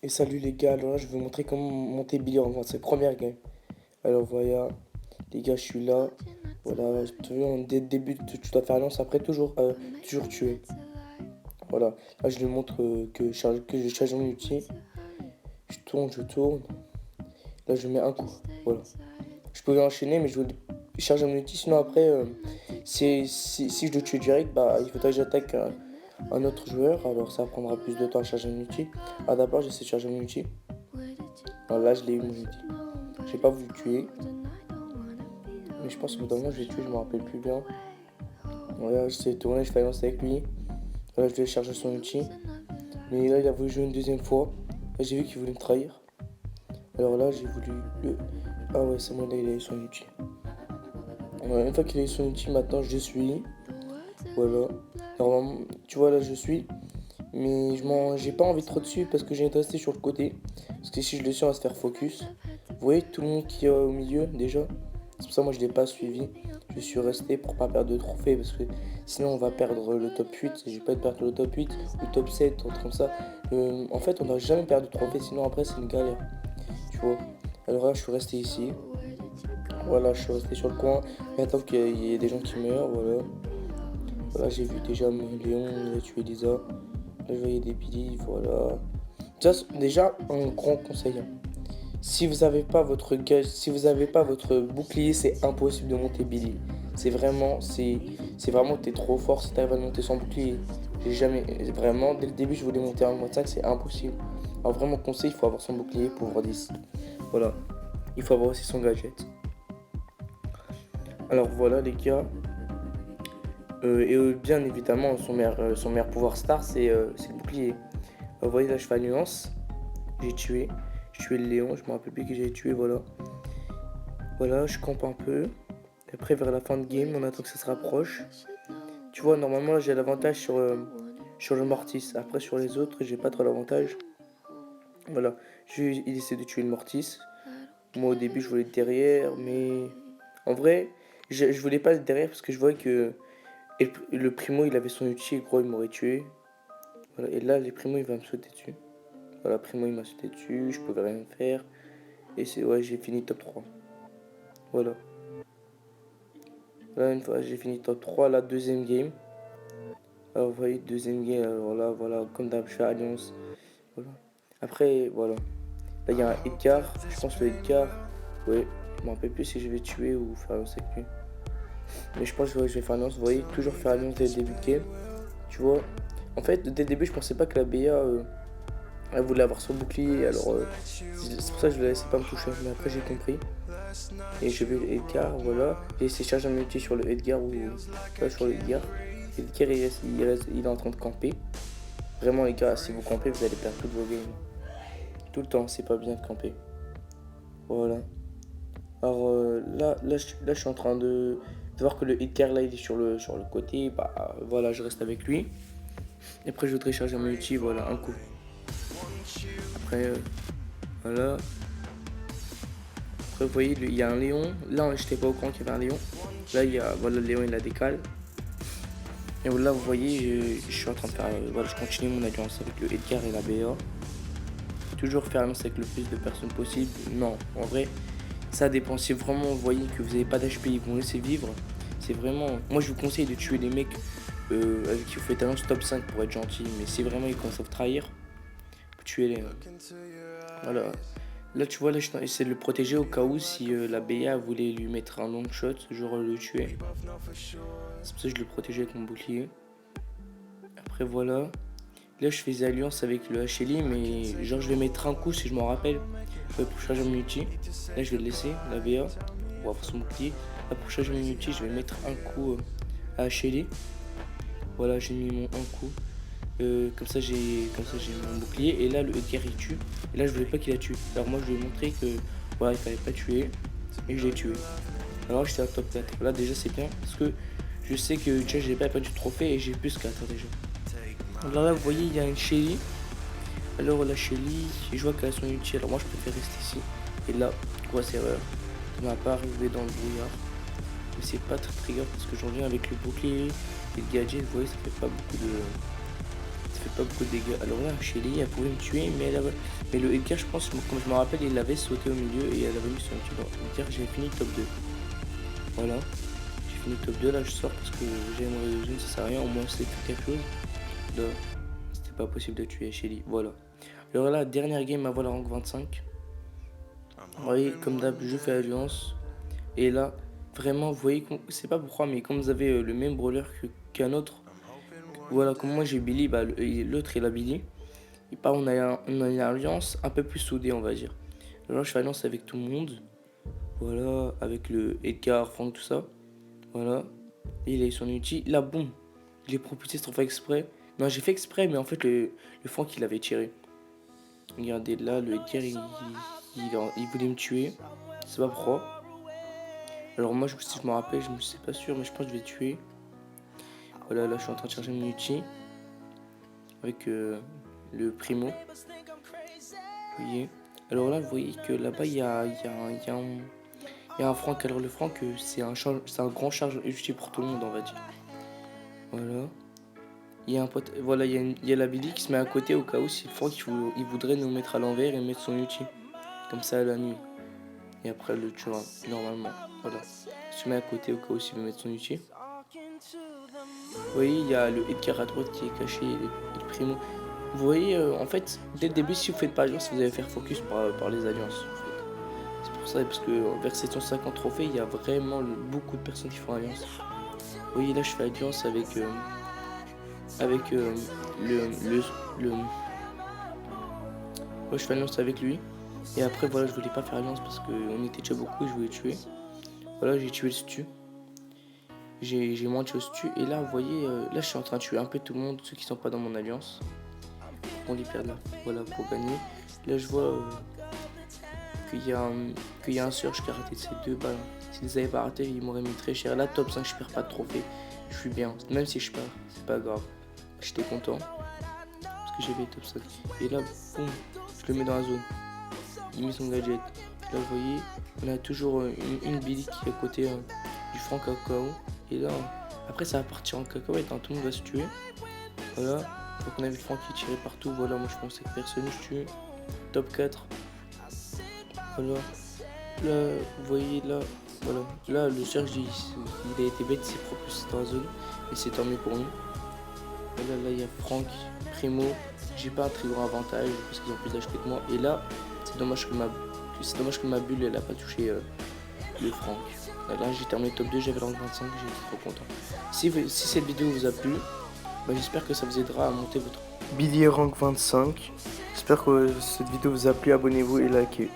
Et salut les gars, alors là je vais vous montrer comment monter Billy en vente, c'est la première game. Alors voilà, les gars je suis là. Voilà, dès le début tu dois faire lance après toujours tuer. Voilà, là je lui montre que je charge mon outil. Je tourne. Là je mets un coup. Voilà. Je pouvais enchaîner mais je voulais charger mon outil, sinon après si je le tue direct, bah il faudrait que j'attaque un autre joueur, alors ça prendra plus de temps à charger mon outil. Ah d'abord j'essaie de charger mon outil. Alors là je l'ai eu mon outil. J'ai pas voulu le tuer. Mais je pense que bout je l'ai tué, je me rappelle plus bien. Voilà, je sais tourner, je fais alliance avec lui. Voilà, je vais charger son outil. Mais là, il a voulu jouer une deuxième fois. Là, j'ai vu qu'il voulait me trahir. Alors là, j'ai voulu le. Ah ouais, c'est moi, là, il a eu son outil. Voilà, une fois qu'il a eu son outil, maintenant, je suis. Voilà. Normalement, tu vois, là, je suis. Mais j'ai pas envie de trop dessus parce que j'ai envie de rester sur le côté. Parce que si je le suis, on va se faire focus. Vous voyez tout le monde qui est au milieu déjà. C'est pour ça que moi je l'ai pas suivi. Je suis resté pour pas perdre de trophée parce que sinon on va perdre le top 8. J'ai pas de perdre le top 8 ou le top 7, un truc comme ça. En fait, on doit jamais perdre de trophée, sinon après c'est une galère. Tu vois. Alors là, je suis resté ici. Voilà, je suis resté sur le coin. J'attends qu'il y ait des gens qui meurent. Voilà. Voilà, j'ai vu déjà mon Léon, il a tué Lisa. Là, je voyais des Billy, voilà. Déjà, un grand conseil, hein. Si vous n'avez pas votre gage, si vous n'avez pas votre bouclier, c'est impossible de monter Billy. C'est vraiment que t'es trop fort si t'arrives à monter sans bouclier. J'ai jamais, vraiment, dès le début, je voulais monter un mode 5, c'est impossible. Alors vraiment, conseil, il faut avoir son bouclier pour voir 10. Voilà. Il faut avoir aussi son gadget. Alors voilà, les gars. Bien évidemment, son meilleur pouvoir star, c'est le bouclier. Vous voyez, là, je fais nuance. J'ai tué. J'ai tué le Léon, je me rappelle plus qui j'ai tué, voilà. Voilà, je campe un peu. Et après, vers la fin de game, on attend que ça se rapproche. Tu vois, normalement, j'ai l'avantage sur le Mortis. Après, sur les autres, j'ai pas trop l'avantage. Voilà, il essaie de tuer le Mortis. Moi, au début, je voulais être derrière, mais en vrai, je voulais pas être derrière parce que je voyais que le Primo, il avait son ulti, et gros, il m'aurait tué. Voilà, et là, les Primo, il va me sauter dessus. Voilà, Primo, il m'a sauté dessus, je pouvais rien faire. Et ouais, j'ai fini top 3. Voilà. Là, une fois, j'ai fini top 3, la deuxième game. Alors, vous voyez, deuxième game, alors là, voilà, comme d'hab, je fais alliance. Voilà. Après, voilà. Là, il y a un Edgar. Je pense que le Edgar, ouais, je me rappelle plus si je vais tuer ou faire alliance avec lui. Mais je pense que ouais, je vais faire alliance. Vous voyez, toujours faire alliance dès le début de game. Tu vois. En fait, dès le début, je pensais pas que la BA, elle voulait avoir son bouclier. Alors, c'est pour ça que je la laissais pas me toucher. Mais après, j'ai compris. Et je vais le Edgar, voilà. J'ai essayé de charger un multi sur le Edgar ou sur le Edgar. Edgar, il est en train de camper. Vraiment, les gars, si vous campez, vous allez perdre toutes vos games. Tout le temps, c'est pas bien de camper. Voilà. Alors là, je suis en train de voir que le Edgar, là, il est sur le côté. Bah, voilà, je reste avec lui. Et après, je voudrais charger mon multi, voilà, un coup. Après, voilà. Après, vous voyez, il y a un Léon. Là, j'étais pas au courant qu'il y avait un Léon. Là, voilà, le Léon, il la décale. Et là, vous voyez, je suis en train de faire. Voilà, je continue mon alliance avec le Edgar et la BA. Toujours faire alliance avec le plus de personnes possible. Non, en vrai, ça dépend. Si vraiment vous voyez que vous n'avez pas d'HP, ils vont laisser vivre. C'est vraiment. Moi, je vous conseille de tuer les mecs avec qui vous faites alliance top 5 pour être gentil. Mais si vraiment ils commencent à vous trahir, tuez-les. Voilà. Là, tu vois, là, j'essaie de le protéger au cas où si la BA voulait lui mettre un long shot, genre le tuer. C'est pour ça que je le protégeais avec mon bouclier. Après, voilà. Là, je faisais alliance avec le HLI, mais genre, je vais mettre un coup si je m'en rappelle. Pour charger mon ulti. Là, je vais le laisser, la BA, pour avoir son bouclier. Là, pour charger mon ulti, je vais mettre un coup à HLI. Voilà, j'ai mis mon un coup. Comme ça j'ai mon bouclier. Et là, le Edgar il tue. Et là, je voulais pas qu'il a tué. Alors, moi, je lui ai montré que voilà, il fallait pas tuer. Et je l'ai tué. Alors, j'étais à top 4. Là, déjà, c'est bien parce que je sais que déjà, j'ai pas du trophée et j'ai plus 4 déjà. Alors là, vous voyez, il y a une Shelly. Alors la Shelly, je vois qu'elle a son ulti. Alors moi, je préfère rester ici. Et là, grosse erreur de ma part, arriver dans le brouillard. Mais c'est pas très grave parce que j'en viens avec le bouclier et le gadget. Vous voyez, ça fait fait pas beaucoup de dégâts. Alors là, Shelly, elle pouvait me tuer, mais le Edgar, je pense, comme je me rappelle, il avait sauté au milieu et elle avait mis son tube. Edgar, j'ai fini top 2. Voilà. J'ai fini top 2, là je sors parce que j'aimerais une, ça sert à rien, au moins c'est quelque chose. Là, c'était pas possible de tuer Shelly. Voilà. Alors là, dernière game avant la rank 25. Vous voyez, comme d'hab, je fais alliance. Et là, vraiment, vous voyez, c'est pas pourquoi, mais comme vous avez le même brawler qu'un autre, voilà, comme moi j'ai Billy, bah, l'autre il a Billy. Et pas, on a une alliance un peu plus soudée, on va dire. Alors là, je fais alliance avec tout le monde. Voilà, avec le Edgar, Franck, tout ça. Voilà. Et il a eu son ulti. Là, boum. Je l'ai propulsé sans faire exprès. Non, j'ai fait exprès, mais en fait, le Franck, il avait tiré. Regardez, là, le Edgar, il voulait me tuer. C'est pas pourquoi. Alors moi, si je me rappelle, je ne suis pas sûr, mais je pense que je vais tuer. Voilà, là, je suis en train de charger mon ulti. Avec le Primo. Vous voyez. Alors là, vous voyez que là-bas, il y a un Franck. Alors le Franck, c'est un grand charge ulti pour tout le monde, on va dire. Voilà. Il y a un pote, voilà, il y a la Billy qui se met à côté au cas où si le Franck il voudrait nous mettre à l'envers et mettre son ulti. Comme ça à la nuit. Et après le tuera, normalement. Voilà. Il se met à côté au cas où s'il veut mettre son ulti. Vous voyez, il y a le Edgar à droite qui est caché, le Primo. Vous voyez, en fait, dès le début, si vous faites pas alliance, vous allez faire focus par les alliances. En fait. C'est pour ça, parce que vers 750 trophées, il y a vraiment beaucoup de personnes qui font alliance. Vous voyez, là, je fais alliance avec moi, je fais alliance avec lui. Et après, voilà, je voulais pas faire alliance parce qu'on était déjà beaucoup et je voulais tuer. Voilà, j'ai tué le stu. J'ai moins tué le stu. Et là, vous voyez, là, je suis en train de tuer un peu tout le monde, ceux qui sont pas dans mon alliance. On les perd là. Voilà, pour gagner. Là, je vois qu'il y a un Surge qui a raté de ces 2 balles. S'ils les avaient pas raté, ils m'auraient mis très cher. Là, top 5, je perds pas de trophée. Je suis bien. Même si je perds, c'est pas grave. J'étais content. Parce que j'avais top 5. Et là, boum, je le mets dans la zone. Il met son gadget. Là, vous voyez, on a toujours une Billy qui est à côté du Franck à KO. Et là, après, ça va partir en cacahuète. Hein, tout le monde va se tuer. Voilà. Donc, on a vu le Franck qui tirait partout. Voilà, moi, je pensais que personne ne se tue. Top 4. Voilà. Là, vous voyez, là, voilà. Là, le Serge, il a été bête, il s'est propulsé dans la zone. Et c'est tant mieux pour nous. Là, il y a Franck, Primo. J'ai pas un très grand avantage parce qu'ils ont plus d'acheter que moi. Et là, c'est dommage que ma bulle elle a pas touché le Franck. Là, j'ai terminé top 2, j'avais le rank 25, j'étais trop content. Si cette vidéo vous a plu, bah, j'espère que ça vous aidera à monter votre billet rank 25. J'espère que cette vidéo vous a plu, abonnez-vous et likez.